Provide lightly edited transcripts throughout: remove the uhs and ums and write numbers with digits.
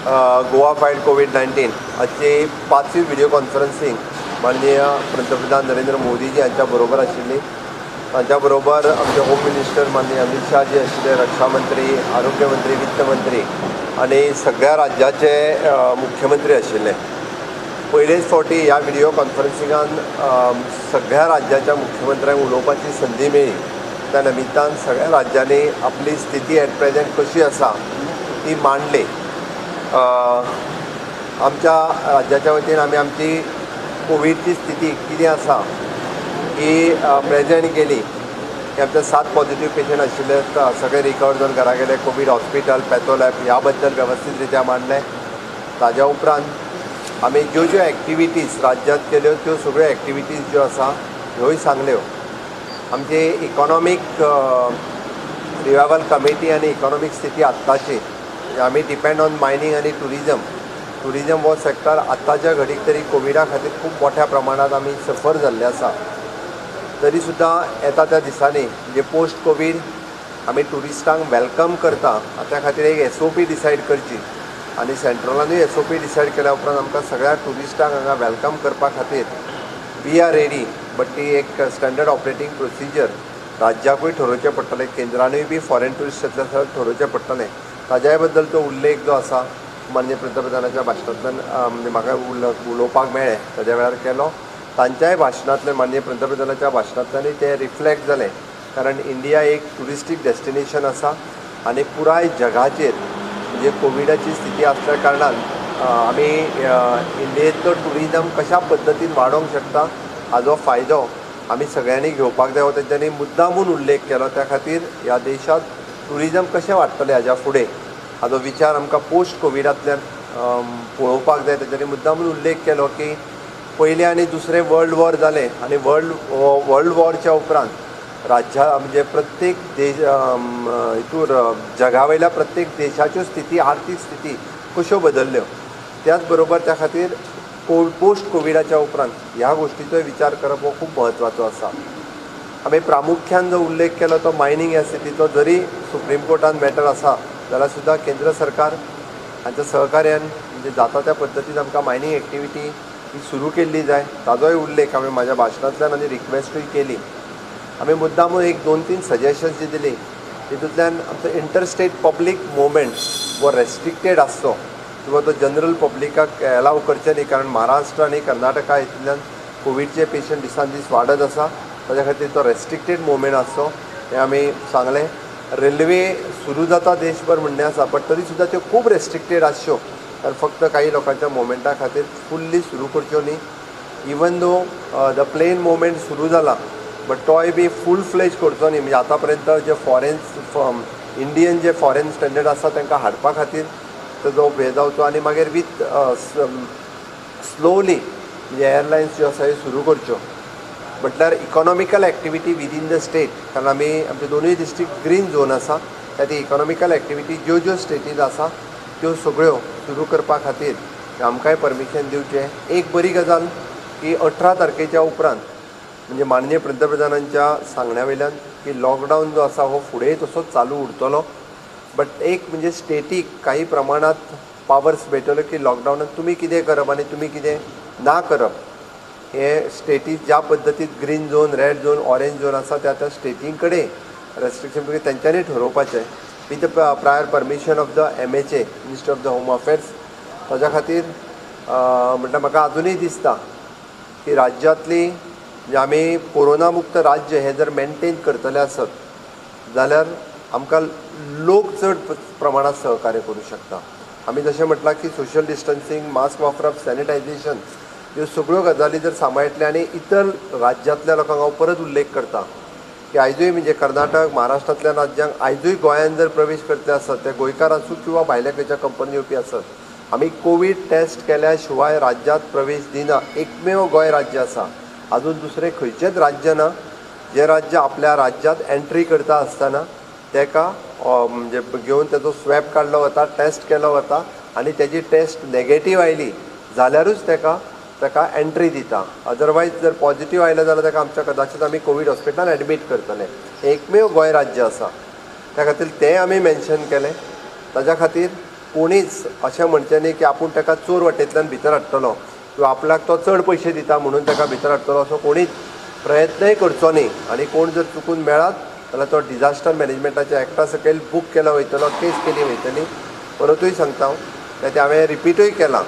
Goa fight कोविड-19 हाची 5वी video conferencing माननीय पंतप्रधान नरेंद्र मोदीजी हांच्या बरोबर आशिल्ली. तांच्या बरोबर आमचे होम मिनिस्टर माननीय अमित शाह जी आशिल्ले, रक्षा मंत्री, आरोग्य मंत्री, वित्त मंत्री आनी सगळ्या राज्याचे मुख्यमंत्री आशिल्ले. पयलेच फावटी ह्या व्हिडिओ कॉन्फरन्सिंगान सगळ्या राज्याच्या मुख्यमंत्र्यांक उलोवपाची संदी मेळ्ळी. त्या निमित्तान सगळ्या राज्यांनी आपली स्थिती एट प्रेझेंट कशी आसा ती मांडली. आमच्या राज्याच्या वतीन आमी आमची कोविडची स्थिती कितें आसा ही प्रेझेंट केली की आमचे 7 पॉझिटिव्ह पेशंट आशिल्ले, सगळे रिकवर जावन घरा गेले. कोविड हॉस्पिटल, पॅथो लॅब ह्या बद्दल वेवस्थीत रित्या मांडलें. ताज्या उपरांत आमी ज्यो ज्यो एक्टिविटीज राज्यांत केल्यो त्यो सगळ्यो एक्टिविटीज ज्यो आसा ह्योय सांगल्यो. आमची इकॉनॉमीक रिवायवल कमिटी आनी इकॉनॉमीक स्थिती आत्ताची आमी डिपेंड ऑन मायनींग आनी टुरिजम हो सेक्टर आत्ताच्या घडीक तरी कोविडा खातीर खूब मोठ्या प्रमाणात आमी सफर जाल्ले आसा. तरी सुद्दां येता त्या दिसांनी म्हणजे पोस्ट कोवीड आमी टुरिस्टांक वेलकम करता त्या खातीर एक SOP डिसायड करची आनी सेंट्रलानूय SOP डिसायड केल्या उपरांत आमकां सगळ्या टुरिस्टांक हांगा वेलकम करपा खातीर वी आर रेडी. बट ती एक स्टँडर्ड ऑपरेटींग प्रोसिजर राज्याकूय ठरोवचें पडटलें, केंद्रानूय बी फॉरेन टुरिस्ट येतले सगळें ठरोवचें पडटलें. ताज्या बद्दल तो उल्लेख जो आसा माननीय पंतप्रधानाच्या भाशणांतल्यान म्हणजे म्हाका उलोवपाक मेळ्ळें ताज्या वेळार केलो. तांच्याय भाशणांतल्यान माननीय पंतप्रधानाच्या भाशणांतल्यानूय ते रिफ्लेक्ट जालें. कारण इंडिया एक टुरिस्टीक डेस्टिनेशन आसा आनी पुराय जगाचेर म्हणजे कोविडाची स्थिती आसल्या कारणान आमी इंडियेंतलो टुरिजम कशा पद्दतीन वाडोवंक शकता हाजो फायदो आमी सगळ्यांनी घेवपाक जाय हो तेंच्यांनी मुद्दामून उल्लेख केलो. त्या खातीर ह्या देशांत टुरिजम कशें वाडटलें हाज्या फुडें हाजो विचार आमकां पोस्ट कोविडांतल्यान पळोवपाक जाय. तेंच्यांनी मुद्दामून उल्लेख केलो की पयलें आनी दुसरें वर्ल्ड वॉर जालें आनी वर्ल्ड वॉरच्या उपरांत राज्या म्हणजे प्रत्येक देश हितूर जगा वयल्या प्रत्येक देशाच्यो स्थिती, आर्थीक स्थिती कश्यो बदल्ल्यो. त्याच बरोबर त्या खातीर पोस्ट कोविडाच्या उपरांत ह्या गोश्टीचोय विचार करप हो खूब म्हत्वाचो आसा. आमी प्रामुख्यान जो उल्लेख केलो तो मायनींग ह्या स्थितीचो. जरी सुप्रीम कोर्टान मॅटर आसा जाल्यार सुद्दां केंद्र सरकार हांच्या सहकार्यान म्हणजे जाता त्या पद्दतीन आमकां मायनींग एक्टिविटी ही सुरू केल्ली जाय ताजोय उल्लेख हांवें म्हाज्या भाशणांतल्यान आनी रिक्वेस्टूय केली. आमी मुद्दामून एक 2-3 सजेशन्स जी दिली तितूंतल्यान आमचो इंटरस्टेट पब्लीक मुवमेंट वो रेस्ट्रिक्टेड आसचो किंवा तो जनरल पब्लिकाक एलाव करचें न्ही. कारण महाराष्ट्र आनी कर्नाटका हितूंतल्यान कोविडचे पेशंट दिसान दीस वाडत आसा. ताज्या खातीर तो रेस्ट्रिक्टेड मुवमेंट आसचो हें आमी सांगलें. रेल्वे सुरू जाता देशभर म्हणणे आसा बट तरी सुद्दां त्यो खूब रेस्ट्रिक्टेड आसच्यो. कारण फक्त काही लोकांच्या मुवमेंटा खातीर फुल्ली सुरू करच्यो न्ही. Even though the plane movement सुरू जाला बट तोय बी फूल फ्लेज करचो न्ही. म्हणजे आतां पर्यंत जे फॉरेन इंडियन जे फॉरेन स्टँडर्ड आसा तांकां हाडपा खातीर जो हे जावचो आनी मागीर विथ स्लोली म्हणजे एअरलायन्स ज्यो आसा ह्यो सुरू करच्यो. म्हटल्यार economical activity within the state. कारण आमी आमचे दोनूय डिस्ट्रिक्ट ग्रीन झोन आसा त्या ती इकॉनॉमिकल एक्टिविटी ज्यो ज्यो स्टेटीज आसा त्यो सगळ्यो सुरू करपा खातीर आमकांय परमिशन दिवचें. एक बरी गजाल की 18 तारखेच्या उपरांत म्हणजे माननीय पंतप्रधानांच्या सांगण्या वयल्यान की लॉकडावन जो आसा हो फुडेंय तसोच चालू उरतलो. बट एक म्हणजे स्टेटीक काही प्रमाणात पावर्स मेळटल्यो की लॉकडावनात तुमी कितें करप आनी तुमी कितें ना करप हे स्टेटीज ज्या पद्दतीन green zone, red zone, orange zone आसा त्या त्या स्टेटीं कडेन रेस्ट्रिक्शन तेंच्यांनी ठरोवपाचें with the prior permission of the MHA minister of the home affairs. ताज्या खातीर म्हणटा म्हाका अजुनूय दिसता की राज्यांतली म्हणजे आमी कोरोना मुक्त राज्य हें जर मेनटेन करतले आसत जाल्यार आमकां लोक चड प्रमाणात सहकार्य करूं शकता. आमी जशें म्हटलां की सोशल डिस्टन्सींग, मास्क वापरप, सॅनिटायझेशन ह्यो सगळ्यो गजाली जर सांबाळटले आनी इतर राज्यांतल्या लोकांक हांव परत उल्लेख करता की आयजूय म्हणजे कर्नाटक, महाराष्ट्रांतल्या राज्यांक आयजूय गोंयांत जर प्रवेश करतले आसत ते गोंयकार आसूं किंवा भायल्या खंयच्या कंपनी येवपी आसत, आमी कोवीड टेस्ट केल्या शिवाय राज्यांत प्रवेश दिना. एकमेव गोंय राज्य आसा. अजून दुसरें खंयचेंच राज्य ना जे राज्य आपल्या राज्यांत एंट्री करता आसतना तेका म्हणजे घेवन तेजो स्वॅब काडलो वता, टेस्ट केलो वता आनी तेजी टेस्ट नेगेटीव आयली जाल्यारूच तेका एंट्री दिता. अदरवायज जर पॉझिटीव आयलें जाल्यार तेका आमच्या कदाचित आमी कोवीड हॉस्पिटलान एडमीट करतले. एकमेव गोंय राज्य आसा त्या खातीर तें आमी मेन्शन केलें. ताज्या खातीर कोणीच अशें म्हणचें न्ही की आपूण ताका चोर वाटेंतल्यान भितर हाडटलो किंवा आपल्याक तो चड पयशे दिता म्हणून ताका भितर हाडटलो असो कोणीच प्रयत्नय करचो न्ही. आनी कोण जर चुकून मेळत जाल्यार तो डिजास्टर मॅनेजमेंटाच्या एक्टा सकयल बूक केलो वयतलो, केस केली वयतली. परतूय सांगता हांव ते हांवें रिपीटूय केलां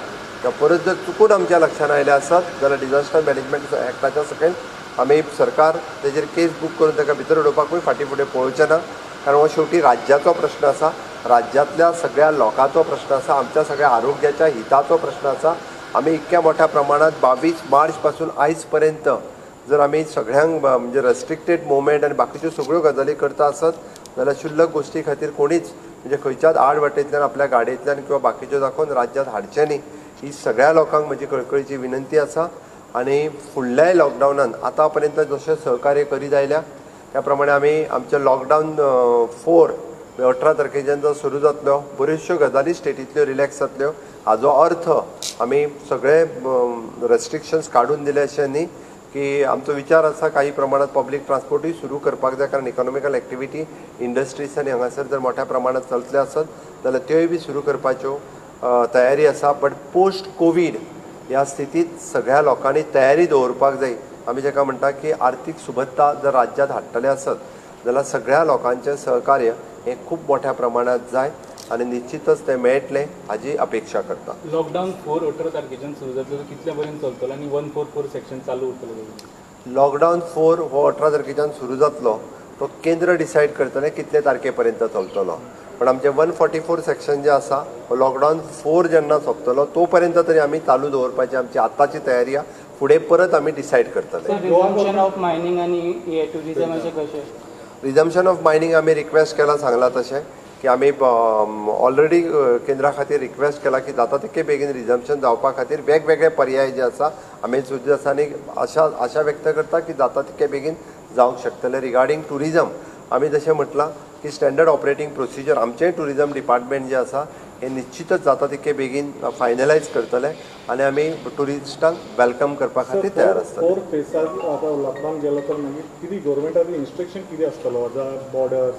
परत जर चुकून आमच्या लक्षांत आयलें आसत जाल्यार डिजास्टर मॅनेजमेंट एक्टाच्या सकयल आमी सरकार तेजेर केस बूक करून ताका भितर उडोवपाकूय फाटीं फुडें पळोवचें ना. कारण हो शेवटी राज्याचो प्रश्न आसा, राज्यांतल्या सगळ्या लोकांचो प्रश्न आसा, आमच्या सगळ्या आरोग्याच्या हिताचो प्रश्न आसा. आमी इतक्या मोठ्या प्रमाणात 22 मार्च पासून आयज पर्यंत जर आमी सगळ्यांक म्हणजे रेस्ट्रिक्टेड मुवमेंट आनी बाकीच्यो सगळ्यो गजाली करता आसत जाल्यार शुल्लक गोश्टी खातीर कोणीच म्हणजे खंयच्याच आड वाटेंतल्यान आपल्या गाडयेंतल्यान किंवा बाकीच्यो दाखोवन राज्यांत हाडचें न्ही. ही सगळ्या लोकांक म्हजी कळकळीची विनंती आसा. आनी फुडल्याय लॉकडावनान आतां पर्यंत जशें सहकार्य करीत आयल्या त्या प्रमाणे आमी आमचें लॉकडावन 4 18 तारखेच्यान जो सुरू जातलो, बऱ्योचश्यो गजाली स्टेटींतल्यो रिलॅक्स जातल्यो. हाजो अर्थ आमी सगळे रेस्ट्रिक्शन्स काडून दिले अशें न्ही की आमचो विचार आसा काही प्रमाणात पब्लीक ट्रान्सपोर्टूय सुरू करपाक जाय. कारण इकॉनॉमिकल एक्टिविटी इंडस्ट्रीज आनी हांगासर जर मोठ्या प्रमाणात चलतले आसत जाल्यार त्योय बी सुरू करपाच्यो तयारी आसा. बट पोस्ट कोवीड ह्या स्थितींत सगळ्या लोकांनी तयारी दवरपाक जाय. आमी जेका म्हणटा की आर्थीक सुबत्ता जर राज्यांत हाडटले आसत जाल्यार सगळ्या लोकांचें सहकार्य हें खूब मोठ्या प्रमाणात जाय आनी निश्चितच तें मेळटलें हाजी अपेक्षा करता. लॉकडावन 4 18 तारखेच्यान सुरू जातलो, कितल्या पर्यंत चलतलो आनी 144 सेक्शन चालू उरतलो? लॉकडावन 4 हो 18 तारखेच्यान सुरू जातलो. तो केंद्र डिसायड करतलें कितले तारखे पर्यंत चलतलो. पण आमचें 144 सेक्शन जें आसा हो लॉकडावन 4 जेन्ना सोंपतलो तो पर्यंत तरी आमी चालू दवरपाची आमची आतांची तयारी आहा. फुडें परत आमी डिसायड करतले. रिझम्पशन ऑफ मायनिंग आनी टुरिझमाचें कशें? रिझम्पशन ऑफ मायनिंग आमी रिक्वेस्ट केला सांगला तशें की आमी ऑलरेडी केंद्रा खातीर रिक्वेस्ट केला की जाता तितके बेगीन रिझम्पशन जावपा खातीर वेगवेगळे पर्याय जे आसा आमी सुद्दां आशा व्यक्त करता की जाता तितके बेगीन जावंक शकतले. रिगार्डींग टुरिझम आमी जशें म्हटलां की स्टँडर्ड ऑपरेटींग प्रोसिजर आमचें टुरिझम डिपार्टमेंट जें आसा हें निश्चितच जाता तितके बेगीन फायनलायज करतले आनी आमी टुरिस्टांक वेलकम करपा खातीर तयार आसतले. 4 फेसाक आतां लॉकडावन गेलो तर मागीर कितें गव्हर्मेंटाचें इन्स्ट्रक्शन कितें आसतलो बॉर्डर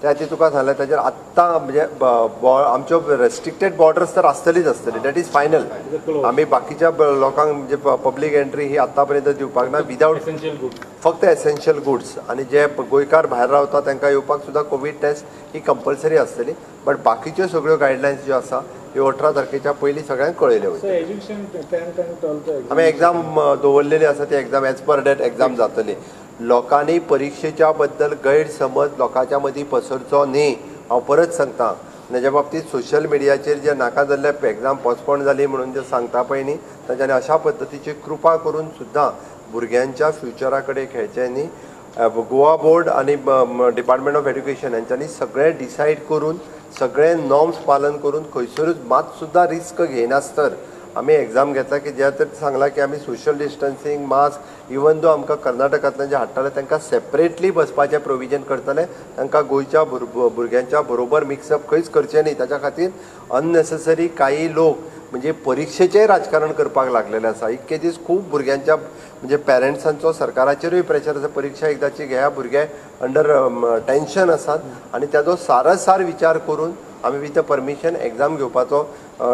त्या तुका सांगलें ताचेर आत्तां म्हणजे आमच्यो रेस्ट्रिक्टेड बॉर्डर्स तर आसतलीच आसतली. That is final. आमी बाकीच्या लोकांक म्हणजे पब्लीक एंट्री ही आतां पर्यंत दिवपाक ना विदावट एसेन्शियल गुड्स, फक्त एसेन्शियल गुड्स. आनी जे गोंयकार भायर रावता तांकां येवपाक सुद्दां कोवीड टेस्ट ही कंपल्सरी आसतली. बट बाकीच्यो सगळ्यो गायडलायन्स ज्यो आसा ह्यो 18 तारखेच्या पयलीं सगळ्यांक कळयल्यो वयतल्यो. एज्युकेशन 10th and 12th आमी एग्जाम दवरलेली आसा ती exam as per date exam जातली. लोकांनी परीक्षेच्या बद्दल गैरसमज लोकांच्या मदीं पसरचो न्ही. हांव परत सांगता हेज्या बाबतींत सोशल मिडियाचेर जे नाका जाल्ले एग्जाम पोस्टपोन जाली म्हणून जे सांगता पळय न्ही तांच्यांनी अशा पद्दतीची कृपा करून सुद्दां भुरग्यांच्या फ्युचरा कडेन खेळचें न्ही. गोवा बोर्ड आनी डिपार्टमेंट ऑफ एड्युकेशन हांच्यांनी सगळें डिसायड करून सगळे नॉर्म्स पालन करून खंयसरूच मात सुद्दां रिस्क घेयनासतर आमी एग्जाम घेतला की ज्या तर सांगला की आमी social distancing mask even though आमकां कर्नाटकांतल्यान जे हाडटाले तांकां सेपरेटली बसपाचें प्रोविजन करतले. तांकां गोंयच्या भुरग्यांच्या बरोबर मिक्सअप खंयच करचें न्ही. ताच्या खातीर अननेसेसरी काही लोक म्हणजे परीक्षेचेंय राजकारण करपाक लागलेले आसा. इतके दीस खूब भुरग्यांच्या म्हणजे पेरंट्सांचो सरकाराचेरूय प्रेशर आसा परीक्षा एकदाची घेया भुरगे अंडर टेन्शन आसात आनी ताजो सारसार विचार करून आमी विथ परमिशन एग्जाम घेवपाचो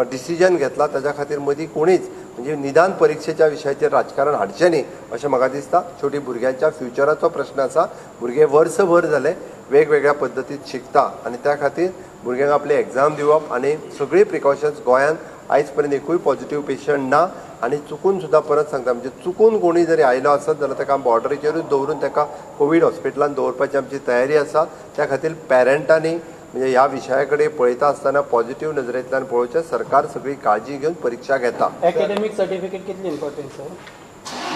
डिसिजन घेतला. ताच्या खातीर मदीं कोणीच म्हणजे निदान परीक्षेच्या विशयाचेर राजकारण हाडचें न्ही अशें म्हाका दिसता. शेवटी भुरग्यांच्या फ्युचराचो प्रश्न आसा. भुरगे वर्सभर जाले वेगवेगळ्या पद्दतीन शिकता आनी त्या खातीर भुरग्यांक आपली एग्जाम दिवप आनी सगळी प्रिकॉशन्स गोंयांत आयज पर्यंत एकूय पॉझिटिव्ह पेशंट ना. आनी चुकून सुद्दां परत सांगता म्हणजे चुकून कोणी जरी आयलो आसत जाल्यार ताका बॉर्डरीचेरूच दवरून ताका कोवीड हॉस्पिटलांत दवरपाची आमची तयारी आसा. त्या खातीर पेरंटांनी म्हणजे ह्या विशया कडेन पळयता आसतना पॉझिटिव्ह नजरेंतल्यान पळोवचें. सरकार सगळी काळजी घेवन परीक्षा घेता. एकेडमिक सर्टिफिकेट कितली important sir?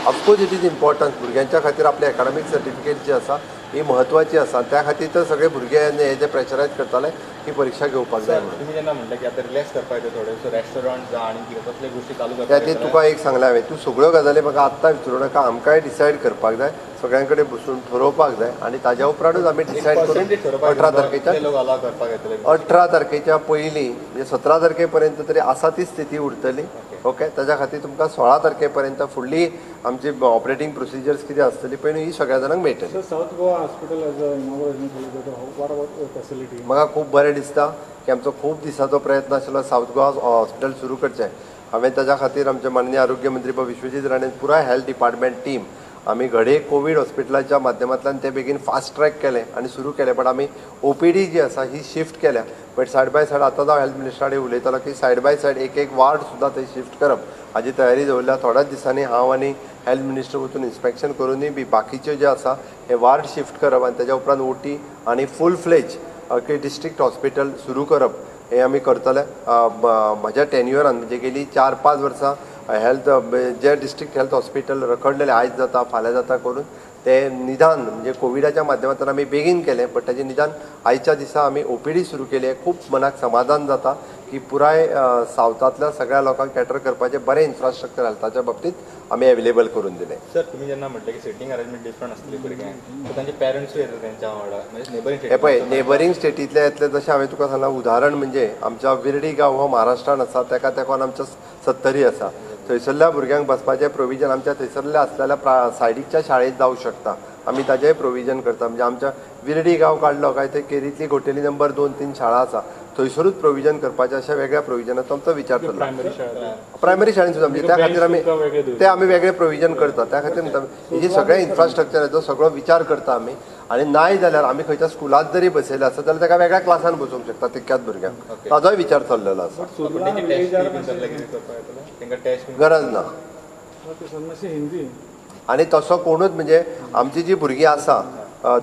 Of course it is important. भुरग्यांच्या खातीर आपली एकाडेमीक सर्टिफिकेट जी आसा ही म्हत्वाची आसा. त्या खातीर तर सगळे भुरगे हे जे प्रेशरायज करताले की परीक्षा घेवपाक जाय म्हणून. तुम्ही जेन्ना म्हणलें की आतां रिलॅक्स करपाक जाय थोडे सो रेस्टॉरंट जा आनी कितें तसले गोश्टी चालू त्या खातीर तुका एक सांगलें हांवें तूं सगळ्यो गजाली म्हाका आत्तां विचारूं नाका. आमकांय डिसायड करपाक जाय. सगळ्यांकडे बसून ठरवपाक जाय आणि ताज्या उपरांतूच आमी डिसायड करून 18 तारखेच्या 18 तारखेच्या पयलीं म्हणजे 17 तारखेपर्यंत तरी आसा ती स्थिती उरतली. ओके, ताज्या खातीर तुमकां 16 तारखेपर्यंत फुडली आमची ऑपरेटींग प्रोसिजर्स कितें आसतली पळय न्हू, ही सगळ्या जाणांक मेळटली. Sir, south Goa hospital as a inauguration केलें, व्हाट अबाउट फॅसिलिटी? म्हाका खूब बरें दिसता की आमचो खूब दिसाचो प्रयत्न आशिल्लो साऊथ गोवा हॉस्पिटल सुरू करचें. हांवें ताज्या खातीर आमचे माननीय आरोग्य मंत्री विश्वजीत राणेन पुराय हेल्थ डिपार्टमेंट टीम आमी घडये कोवीड हॉस्पिटलाच्या माध्यमांतल्यान ते बेगीन फास्ट ट्रॅक केलें आनी सुरू केलें. बट आमी OPD जी आसा ही शिफ्ट केल्या. बट सायड बाय सायड आतां हांव हेल्थ मिनिस्टरा कडेन उलयतालो की सायड बाय सायड एक वार्ड सुद्दां थंय शिफ्ट करप हाजी तयारी दवरल्या. थोड्याच दिसांनी हांव आनी हेल्थ मिनिस्टर वचून इन्स्पेक्शन करूनय बी बाकीच्यो जे आसा हे वार्ड शिफ्ट करप आनी ताच्या उपरांत OT आनी फूल फ्लेज डिस्ट्रिक्ट हॉस्पिटल सुरू करप हे आमी करतले. म्हज्या टेन्युअरान म्हणजे गेली 4-5 वर्सां हेल्थ जे डिस्ट्रिक्ट हेल्थ हॉस्पिटल रखडलेले आयज जाता फाल्यां जाता करून ते निदान म्हणजे कोविडाच्या माध्यमांतल्यान आमी बेगीन केलें. बट ताजें निदान आयच्या दिसा आमी OPD सुरू केली. खूब मनाक समाधान जाता की पुराय सावथांतल्या सगळ्या लोकांक कॅटर करपाचें बरें इन्फ्रास्ट्रक्चर हेल्थाच्या बाबतींत आमी अवेलेबल करून दिलें. सर, तुम्ही जेन्ना म्हटलें की सिटींग अरेंजमेंट डिफरंट आसतली भुरग्यांक, तांचे पेरंट्सूय येतात तेंच्या वांगडा, म्हणजे नेबरिंग हे पळय नेबरिंग स्टेटींतले येतले जशें हांवें तुका सांगलां. उदाहरण म्हणजे आमच्या विर्डी गांव हो महाराष्ट्रान आसा, ताका तेकोन आमच्या 70 आसा. थंयसरल्या भुरग्यांक बसपाचें प्रोविजन आमच्या थंयसरल्या आसलेल्या सायडीकच्या शाळेंत जावंक शकता. आमी ताजेंय प्रोविजन करता. म्हणजे आमच्या विर्डी गांव काडलो काय थंय केरींतली घोटेली नंबर 2-3 शाळा आसा, थंयसरूच प्रोविजन करपाचें अशा वेगळ्या प्रोविजनाचो आमचो विचार चल्ला. प्रायमरी शाळेंत सुद्दां म्हणजे त्या खातीर आमी वेगळे प्रोविजन करता. त्या खातीर म्हणटा हेजी सगळ्या इन्फ्रास्ट्रक्चराचो सगळो विचार करता आमी. आनी नाय जाल्यार आमी खंयच्या स्कुलांत जरी बसयले आसत जाल्यार ताका वेगळ्या क्लासान बसोवंक शकता तितक्याच भुरग्यांक. ताजोय विचार चल्लेलो आसा. गरज ना हिंदी आनी तसो कोणूच म्हणजे आमची जी भुरगीं आसा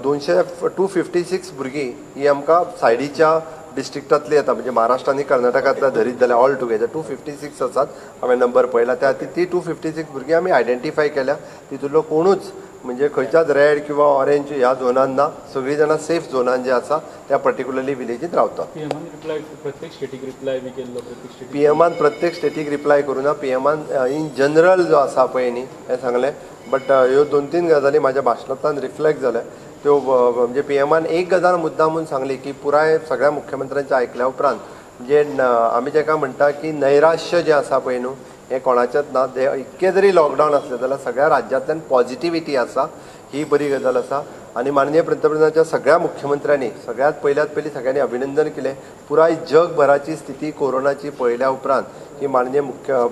256 भुरगीं ही आमकां सायडीच्या डिस्ट्रिक्टांतली येता. म्हणजे महाराष्ट्र आनी कर्नाटकांतल्या धरीत जाल्यार ऑल टुगेदर 256 आसात. हांवें नंबर पळयला. त्या खातीर ती 256 भुरगीं आमी आयडेंटिफाय केल्या. तितूंतलो कोणूच म्हणजे खंयच्याच रेड किंवा ऑरेंज ह्या झोनान ना. सगळीं जाणां सेफ झोनान जे आसा त्या पर्टिक्युलरली विलेजींत रावतात. PMान प्रत्येक स्टेटीक रिप्लाय करूना. PMान इन जनरल जो आसा पळय न्ही हें सांगलें. बट ह्यो 2-3 गजाली म्हाज्या भाशणांतल्यान रिफ्लेक्ट जाल्या. त्यो म्हणजे PMान एक गजाल मुद्दामून सांगली की पुराय सगळ्या मुख्यमंत्र्यांच्या आयकल्या उपरांत जे आमी जेका म्हणटा की नैराश्य जें आसा पळय न्हू हें कोणाचेंच ना. ते इतकें जरी लॉकडावन आसलें जाल्यार सगळ्या राज्यांतल्यान पॉझिटिव्हिटी आसा, ही बरी गजाल आसा. आनी माननीय पंतप्रधानाच्या सगळ्या मुख्यमंत्र्यांनी सगळ्यात पयलीं सगळ्यांनी अभिनंदन केलें. पुराय जगभराची स्थिती कोरोनाची पळयल्या उपरांत की माननीय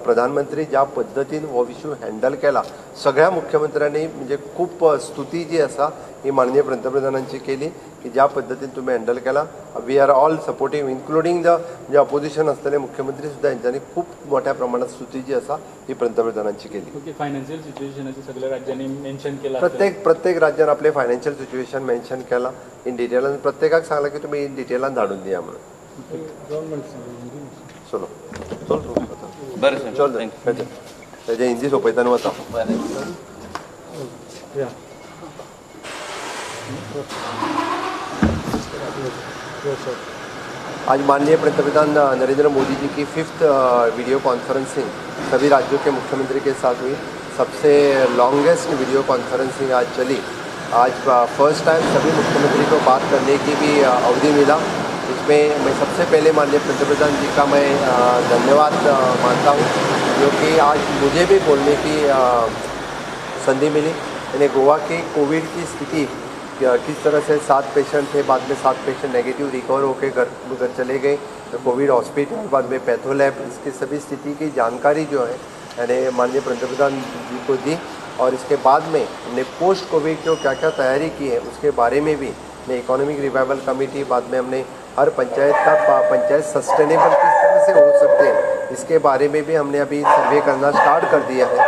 प्रधानमंत्री ज्या पद्दतीन हो इशू हँडल केला, सगळ्या मुख्यमंत्र्यांनी म्हणजे खूब स्तुती जी आसा ही माननीय पंतप्रधानांची केली की ज्या पद्दतीन तुमी हँडल केला. We are all supporting including जे अपोजिशन आसतले मुख्यमंत्री सुद्दां हेंच्यांनी खूब मोठ्या प्रमाणात स्तुती जी आसा ही पंतप्रधानांची केली. फायनान्शियल सिच्युएशनाची सगळ्या राज्यांनी मेन्शन केला. प्रत्येक राज्यान आपले फायनान्शियल सिच्युएशन मेन्शन केला इन डिटेलान. प्रत्येकाक सांगला की तुमी इन डिटेलान धाडून दिया म्हणून. चलो चल तेजे हिंदी सोंपयतना वता. आज माननीय पंतप्रधान नरेंद्र मोदी जी की 5th वीडियो कॉन्फ्रेंसिंग सभी राज्यों के मुख्यमंत्री के साथ हुई. सबसे लॉन्गेस्ट वीडियो कॉन्फ्रेंसिंग आज चली. आज फर्स्ट टाइम सभी मुख्यमंत्री को बात करने की भी अवधि मिला. इसमें मैं सबसे पहले माननीय पंतप्रधान जी का मैं धन्यवाद मानता हूँ क्योंकि आज मुझे भी बोलने की संधि मिली. यानी गोवा की कोविड की स्थिति किस तरह से 7 पेशेंट थे, बाद में 7 पेशेंट नेगेटिव रिकवर होकर घर चले गए. तो कोविड हॉस्पिटल बाद में पैथोलैब, इसकी सभी स्थिति की जानकारी जो है यानी माननीय पंतप्रधान जी को दी. और इसके बाद में हमने पोस्ट कोविड जो क्या क्या तैयारी की है उसके बारे में भी हमने इकोनॉमिक रिवाइवल कमेटी, बाद में हमने हर पंचायत का पंचायत सस्टेनेबल किस तरह से हो सकते हैं इसके बारे में भी हमने अभी सर्वे करना स्टार्ट कर दिया है.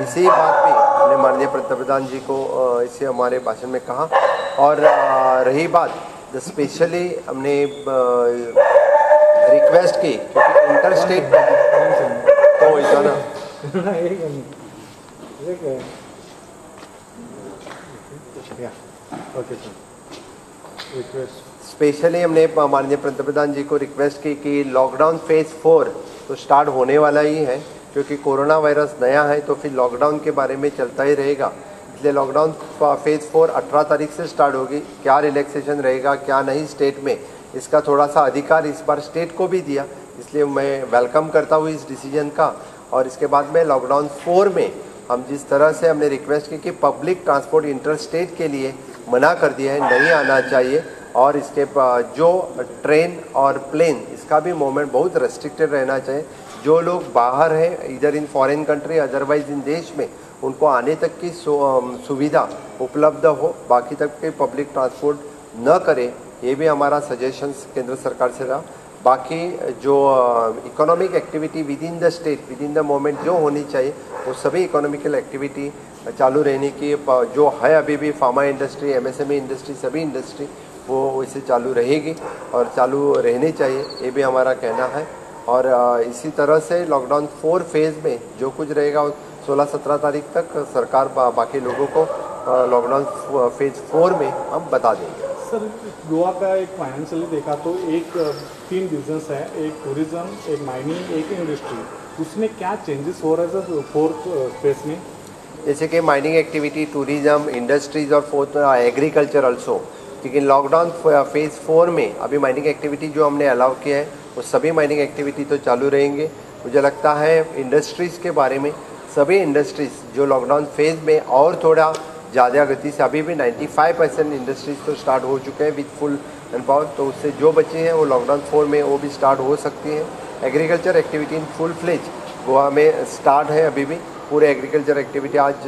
इसी बात भी हमने माननीय पंतप्रधान जी को इसे हमारे भाषण में कहा. और रही बात स्पेशली हमने रिक्वेस्ट की क्योंकि इंटर स्टेट तो होता ना स्पेशली हमने माननीय पंतप्रधान जी को रिक्वेस्ट की कि लॉकडाउन फेज़ 4 तो स्टार्ट होने वाला ही है क्योंकि कोरोना वायरस नया है तो फिर लॉकडाउन के बारे में चलता ही रहेगा. इसलिए लॉकडाउन फेज़ 4 18 तारीख से स्टार्ट होगी। क्या रिलैक्सेशन रहेगा क्या नहीं स्टेट में, इसका थोड़ा सा अधिकार इस बार स्टेट को भी दिया, इसलिए मैं वेलकम करता हूँ इस डिसीजन का। और इसके बाद में लॉकडाउन 4 में हम जिस तरह से हमने रिक्वेस्ट की कि पब्लिक ट्रांसपोर्ट इंटर स्टेट के लिए मना कर दिया है, नहीं आना चाहिए, और इसके जो ट्रेन और प्लेन इसका भी मूवमेंट बहुत रेस्ट्रिक्टेड रहना चाहिए। जो लोग बाहर हैं इधर in foreign country otherwise in देश में, उनको आने तक की सुविधा उपलब्ध हो, बाकी तक के पब्लिक ट्रांसपोर्ट न करें, ये भी हमारा सजेशंस केंद्र सरकार से रहा। बाकी जो economic activity with in the state with in the moment जो होनी चाहिए वो सभी इकोनॉमिकल एक्टिविटी चालू रहने की जो है अभी भी फार्मा इंडस्ट्री, एमएसएमई इंडस्ट्री, सभी इंडस्ट्री वो वैसे चालू रहेगी और चालू रहनी चाहिए, ये भी हमारा कहना है। और इसी तरह से लॉकडाउन 4 फेज़ में जो कुछ रहेगा 16-17 तारीख तक सरकार बाकी लोगों को लॉकडाउन फेज़ 4 में हम बता देंगे। सर गोवा का एक फाइनेंशियली देखा तो एक 3 बिजनेस है, एक टूरिज्म, एक माइनिंग, एक इंडस्ट्री, उसमें क्या चेंजेस हो रहे हैं सर 4th फेज में? जैसे कि माइनिंग एक्टिविटी, टूरिज्म, इंडस्ट्रीज और 4th एग्रीकल्चर ऑल्सो। लेकिन लॉकडाउन फेज़ 4 में अभी माइनिंग एक्टिविटी जो हमने अलाउ किया है वो सभी माइनिंग एक्टिविटी तो चालू रहेंगे। मुझे लगता है इंडस्ट्रीज़ के बारे में सभी इंडस्ट्रीज़ जो लॉकडाउन फेज़ में और थोड़ा ज़्यादा गति से, अभी भी 95% इंडस्ट्रीज तो स्टार्ट हो चुके हैं विद फुल मैन पावर, तो उससे जो बचे हैं वो लॉकडाउन 4 में वो भी स्टार्ट हो सकती हैं। एग्रीकल्चर एक्टिविटी इन फुल फ्लेज गोवा में स्टार्ट है, अभी भी पूरे एग्रीकल्चर एक्टिविटी आज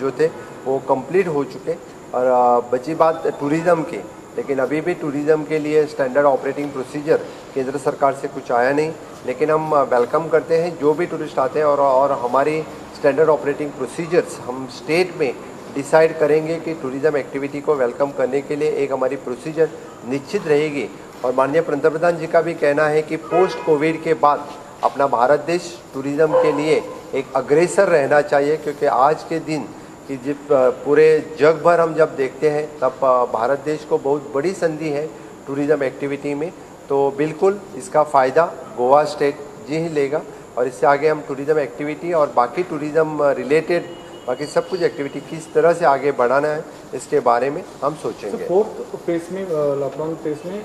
जो थे वो कंप्लीट हो चुके। और बची बात टूरिज़्म की, लेकिन अभी भी टूरिज़्म के लिए स्टैंडर्ड ऑपरेटिंग प्रोसीजर केंद्र सरकार से कुछ आया नहीं, लेकिन हम वेलकम करते हैं जो भी टूरिस्ट आते हैं और हमारी स्टैंडर्ड ऑपरेटिंग प्रोसीजर्स हम स्टेट में डिसाइड करेंगे कि टूरिज़्म एक्टिविटी को वेलकम करने के लिए एक हमारी प्रोसीजर निश्चित रहेगी। और माननीय पंतप्रधान जी का भी कहना है कि पोस्ट कोविड के बाद अपना भारत देश टूरिज़्म के लिए एक अग्रेसर रहना चाहिए, क्योंकि आज के दिन कि जब पूरे जग भर हम जब देखते हैं तब भारत देश को बहुत बड़ी संधि है टूरिज़्म एक्टिविटी में। तो बिल्कुल इसका फ़ायदा गोवा स्टेट जी ही लेगा, और इससे आगे हम टूरिज़्म एक्टिविटी और बाकी टूरिज़्म रिलेटेड बाकी सब कुछ एक्टिविटी किस तरह से आगे बढ़ाना है इसके बारे में हम सोचेंगे। 4th फेज में लॉकडाउन फेज में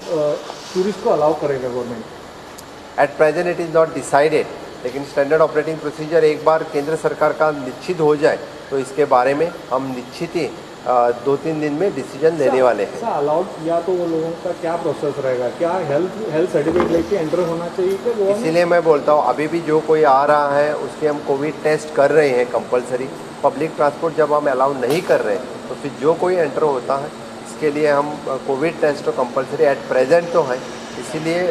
टूरिस्ट को अलाउ करेगा government? At present it is not decided, लेकिन स्टैंडर्ड ऑपरेटिंग प्रोसीजर एक बार केंद्र सरकार का निश्चित हो जाए तो इसके बारे में हम निश्चित ही 2-3 दिन में डिसीजन लेने वाले हैं। अलाउड किया तो वो लोगों का क्या प्रोसेस रहेगा? क्या हेल्थ सर्टिफिकेट लेके एंटर होना चाहिए क्या गोवा में? इसीलिए मैं बोलता हूँ अभी भी जो कोई आ रहा है उसके हम कोविड टेस्ट कर रहे हैं कंपलसरी। पब्लिक ट्रांसपोर्ट जब हम अलाउ नहीं कर रहे हैं तो फिर जो कोई एंटर होता है इसके लिए हम कोविड टेस्ट तो कंपलसरी एट प्रेजेंट तो है। इसीलिए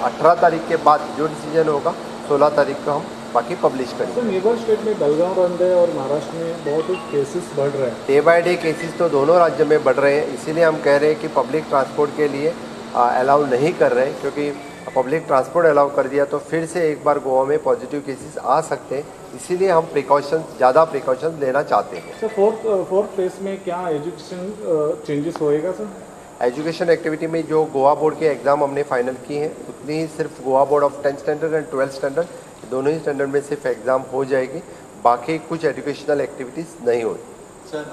18 तारीख के बाद जो डिसीजन होगा 16 तारीख को हम बाकी पब्लिश करेंगे। सर नेबर स्टेट में बेलगाम रंधे और महाराष्ट्र में बहुत ही केसेस बढ़ रहे हैं। डे बाय डे केसेस तो दोनों राज्यों में बढ़ रहे हैं, इसीलिए हम कह रहे हैं कि पब्लिक ट्रांसपोर्ट के लिए अलाउ नहीं कर रहे हैं, क्योंकि पब्लिक ट्रांसपोर्ट अलाउ कर दिया तो फिर से एक बार गोवा में पॉजिटिव केसेस आ सकते हैं। इसीलिए हम ज़्यादा प्रिकॉशन लेना चाहते हैं। सर 4th फेज में क्या एजुकेशन चेंजेस होएगा सर? एजुकेशन एक्टिविटी में जो गोवा बोर्ड के एग्ज़ाम हमने फाइनल किए हैं उतनी ही सिर्फ Goa board of 10th standard end 12th standard दोनों ही स्टैंडर्ड में सिर्फ एग्ज़ाम हो जाएगी, बाकी कुछ एजुकेशनल एक्टिविटीज़ नहीं होगी। सर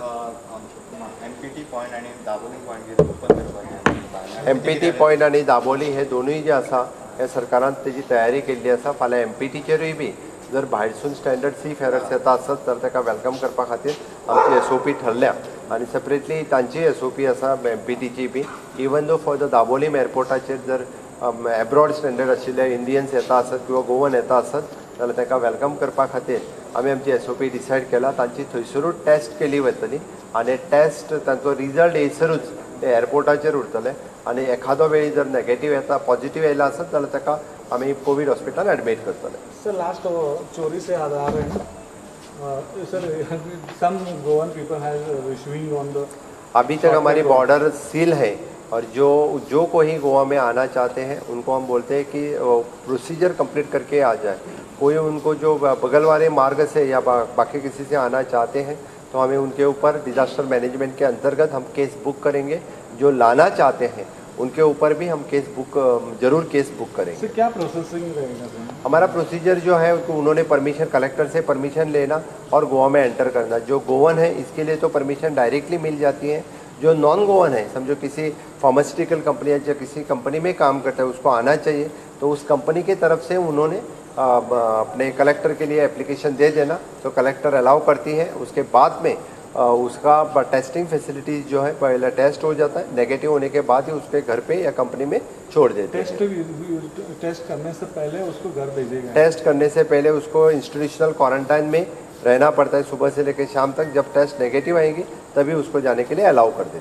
एमपीटी पॉइंट आणि दाबोली पॉइंट ओपन करपाक एमपीटी पॉइंट आणि दाबोली हे दोनूय जे आसा हे सरकारान तेजी तयारी केल्ली आसा। फाल्यां एमपीटीचेरूय बी जर भायरसून स्टँडर्ड सी फेरर्स येता आसत तर ताका वेलकम करपा खातीर आमची एसओपी ठरल्या आणि सेपरेटली तांची एसओपी आसा एमपीटीची बी। Even though for the Dabolim एअरपोर्टाचेर जर एब्रॉड स्टँडर्ड आशिल्ले इंडियन्स येता आसत किंवा गोवन येता आसत जाल्यार ताका वेलकम करपा खातीर आमी आमची एसओपी डिसायड केला। तांची थंयसरूच टेस्ट केली वतली आणि टेस्ट तांचो रिजल्ट येयसरूच ते एअरपोर्टाचेर उरतले आणि एखादो वेळी जर नेगेटिव्ह येता पॉझिटिव्ह येयला आसत जाल्यार ताका आमी कोविड हॉस्पिटल एडमिट करतले। सर लास्ट चोरी से याद आ रहे हैं sir some Goan people have issuing on the अभी तक हमारी बॉर्डर सील है और जो कोई गोवा में आना चाहते हैं उनको हम बोलते हैं कि प्रोसीजर कंप्लीट करके आ जाए। कोई उनको जो बगल वाले मार्ग से या बाकी किसी से आना चाहते हैं तो हमें उनके ऊपर डिज़ास्टर मैनेजमेंट के अंतर्गत हम केस बुक करेंगे। जो लाना चाहते हैं उनके ऊपर भी हम केस बुक जरूर केस बुक करेंगे। इससे क्या प्रोसेसिंग रहेगा सर? हमारा प्रोसीजर जो है तो उन्होंने परमिशन कलेक्टर से परमिशन लेना और गोवा में एंटर करना। जो गोवन है इसके लिए तो परमिशन डायरेक्टली मिल जाती है, जो नॉन गोवन है समझो किसी फार्मास्यूटिकल कंपनी या किसी कंपनी में काम करता है उसको आना चाहिए, तो उस कंपनी की तरफ से उन्होंने अपने कलेक्टर के लिए एप्लीकेशन दे देना, तो कलेक्टर अलाउ करती है। उसके बाद में उसका टेस्टिंग फैसिलिटीज जो है पहले टेस्ट हो जाता है, नेगेटिव होने के बाद ही उसके घर पे या कंपनी में छोड़ देते हैं। टेस्ट करने से पहले उसको घर भेजेगा? टेस्ट करने से पहले उसको इंस्टीट्यूशनल क्वारंटाइन में रहना पड़ता है सुबह से लेकर शाम तक। जब टेस्ट नेगेटिव आएगी तभी उसको जाने के लिए अलाउ कर देते हैं।